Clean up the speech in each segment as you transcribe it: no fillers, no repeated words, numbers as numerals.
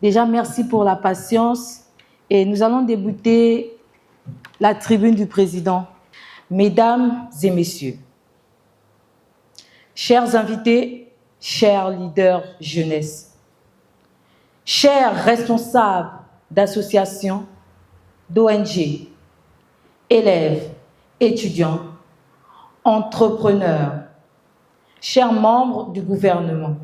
Déjà, merci pour la patience. Et nous allons débuter la tribune du président. Mesdames et messieurs, chers invités, chers leaders jeunesse, chers responsables d'associations, d'ONG, élèves, étudiants, entrepreneurs, chers membres du gouvernement,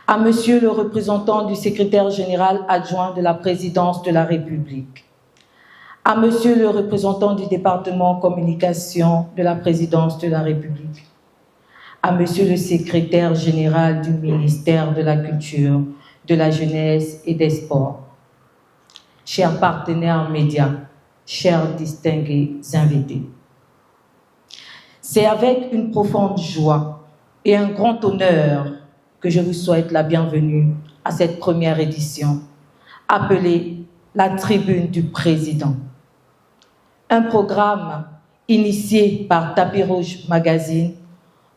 à Monsieur le représentant du secrétaire général adjoint de la présidence de la République, à Monsieur le représentant du département communication de la présidence de la République, à Monsieur le secrétaire général du ministère de la Culture, de la Jeunesse et des Sports, chers partenaires médias, chers distingués invités. C'est avec une profonde joie et un grand honneur que je vous souhaite la bienvenue à cette première édition, appelée la Tribune du Président. Un programme initié par Tapis Rouge Magazine,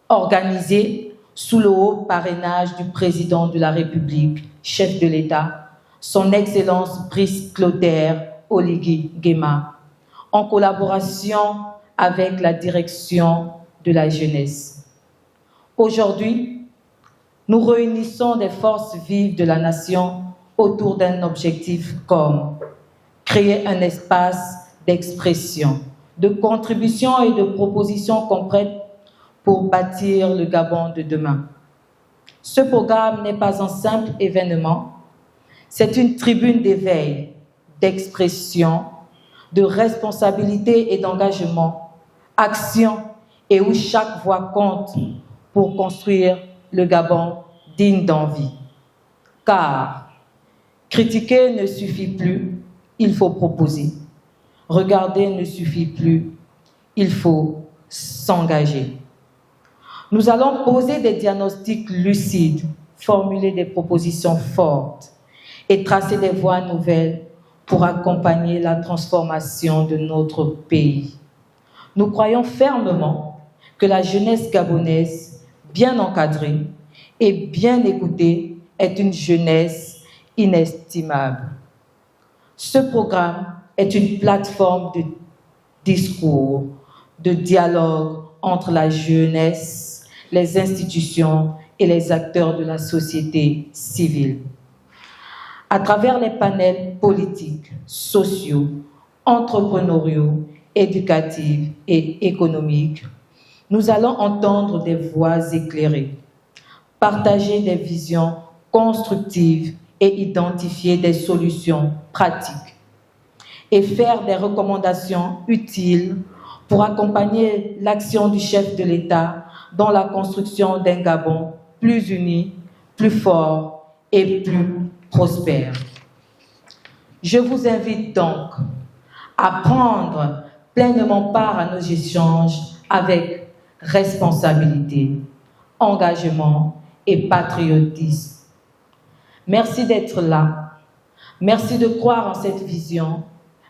organisé sous le haut parrainage du Président de la République, chef de l'État, son Excellence Brice Clotaire Oligui Nguema, en collaboration avec la direction de la jeunesse. Aujourd'hui, nous réunissons des forces vives de la nation autour d'un objectif commun, créer un espace d'expression, de contribution et de propositions concrètes pour bâtir le Gabon de demain. Ce programme n'est pas un simple événement, c'est une tribune d'éveil, d'expression, de responsabilité et d'engagement, action et où chaque voix compte pour construire le Gabon digne d'envie. Car critiquer ne suffit plus, il faut proposer. Regarder ne suffit plus, il faut s'engager. Nous allons poser des diagnostics lucides, formuler des propositions fortes et tracer des voies nouvelles pour accompagner la transformation de notre pays. Nous croyons fermement que la jeunesse gabonaise, bien encadrée et bien écoutée, est une jeunesse inestimable. Ce programme est une plateforme de discours, de dialogue entre la jeunesse, les institutions et les acteurs de la société civile. À travers les panels politiques, sociaux, entrepreneuriaux, éducatifs et économiques, nous allons entendre des voix éclairées, partager des visions constructives et identifier des solutions pratiques et faire des recommandations utiles pour accompagner l'action du chef de l'État dans la construction d'un Gabon plus uni, plus fort et plus prospère. Je vous invite donc à prendre pleinement part à nos échanges avec responsabilité, engagement et patriotisme. Merci d'être là. Merci de croire en cette vision.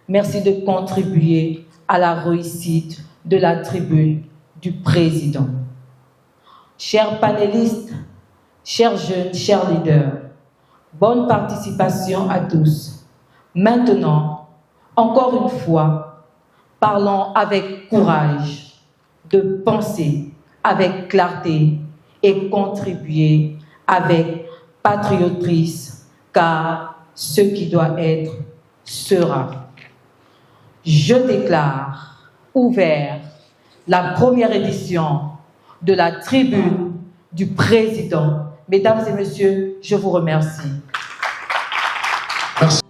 Merci de contribuer à la réussite de la tribune du président. Chers panélistes, chers jeunes, chers leaders, bonne participation à tous. Maintenant, encore une fois, parlons avec courage de penser avec clarté et contribuer avec patriotisme, car ce qui doit être sera. Je déclare ouvert la première édition de la tribune du président. Mesdames et messieurs, je vous remercie. Merci.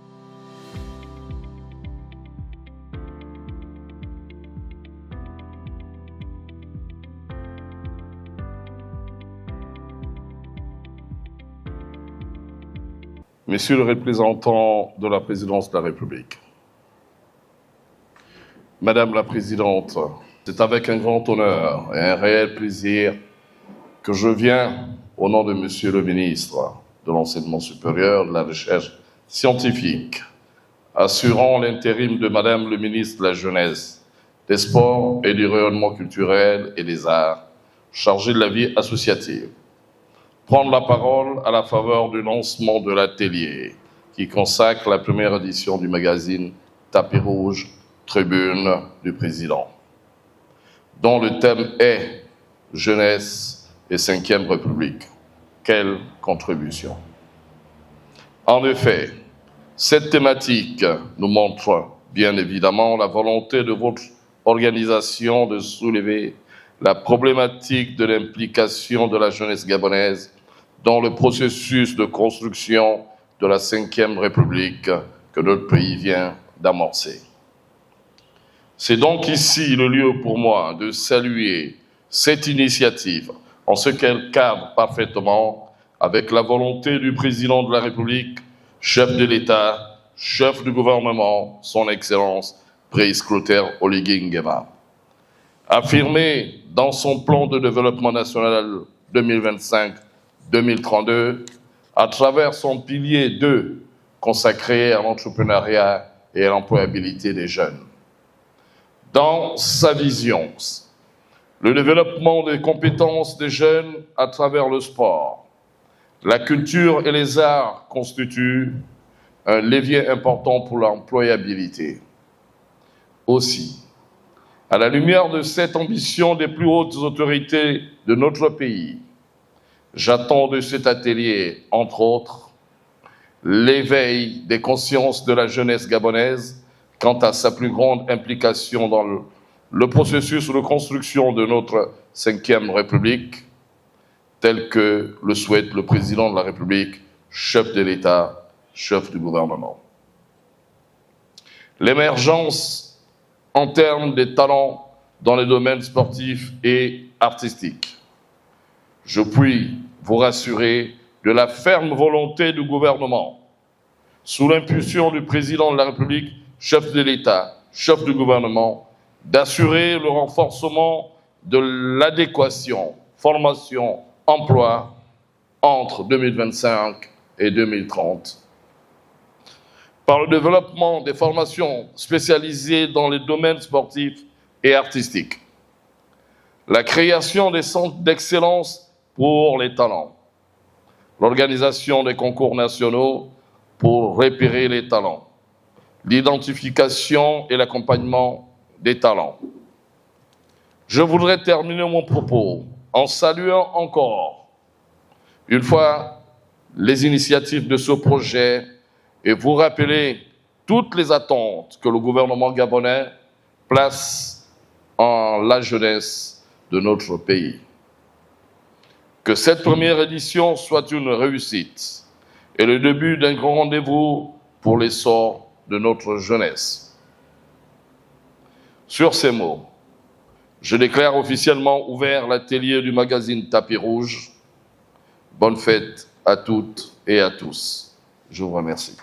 Monsieur le représentant de la présidence de la République, Madame la Présidente, c'est avec un grand honneur et un réel plaisir que je viens, au nom de Monsieur le ministre de l'Enseignement supérieur, de la Recherche scientifique, assurant l'intérim de Madame le ministre de la Jeunesse, des Sports et du Rayonnement culturel et des Arts, chargée de la vie associative, prendre la parole à la faveur du lancement de l'atelier qui qui consacre la première édition du magazine Tapis Rouge, Tribune du Président, dont le thème est « Jeunesse et Cinquième République ». Quelle contribution! En effet, cette thématique nous montre bien évidemment la volonté de votre organisation de soulever la problématique de l'implication de la jeunesse gabonaise dans le processus de construction de la Cinquième République que notre pays vient d'amorcer. C'est donc ici le lieu pour moi de saluer cette initiative en ce qu'elle cadre parfaitement avec la volonté du président de la République, chef de l'État, chef du gouvernement, son Excellence, Brice Clotaire Oligui Nguema. Affirmé dans son plan de développement national 2025-2032, à travers son pilier 2 consacré à l'entrepreneuriat et à l'employabilité des jeunes. Dans sa vision, le développement des compétences des jeunes à travers le sport, la culture et les arts constituent un levier important pour l'employabilité. Aussi, à la lumière de cette ambition des plus hautes autorités de notre pays, j'attends de cet atelier, entre autres, l'éveil des consciences de la jeunesse gabonaise quant à sa plus grande implication dans le processus de construction de notre Cinquième République, tel que le souhaite le président de la République, chef de l'État, chef du gouvernement. L'émergence en termes des talents dans les domaines sportifs et artistiques. Je puis vous rassurer de la ferme volonté du gouvernement, sous l'impulsion du président de la République, chef de l'État, chef du gouvernement, d'assurer le renforcement de l'adéquation, formation, emploi entre 2025 et 2030. Par le développement des formations spécialisées dans les domaines sportifs et artistiques, la création des centres d'excellence pour les talents, l'organisation des concours nationaux pour repérer les talents, l'identification et l'accompagnement des talents. Je voudrais terminer mon propos en saluant encore une fois les initiatives de ce projet et vous rappeler toutes les attentes que le gouvernement gabonais place en la jeunesse de notre pays. Que cette première édition soit une réussite et le début d'un grand rendez-vous pour l'essor de notre jeunesse. Sur ces mots, je déclare officiellement ouvert l'atelier du magazine Tapis Rouge. Bonne fête à toutes et à tous. Je vous remercie.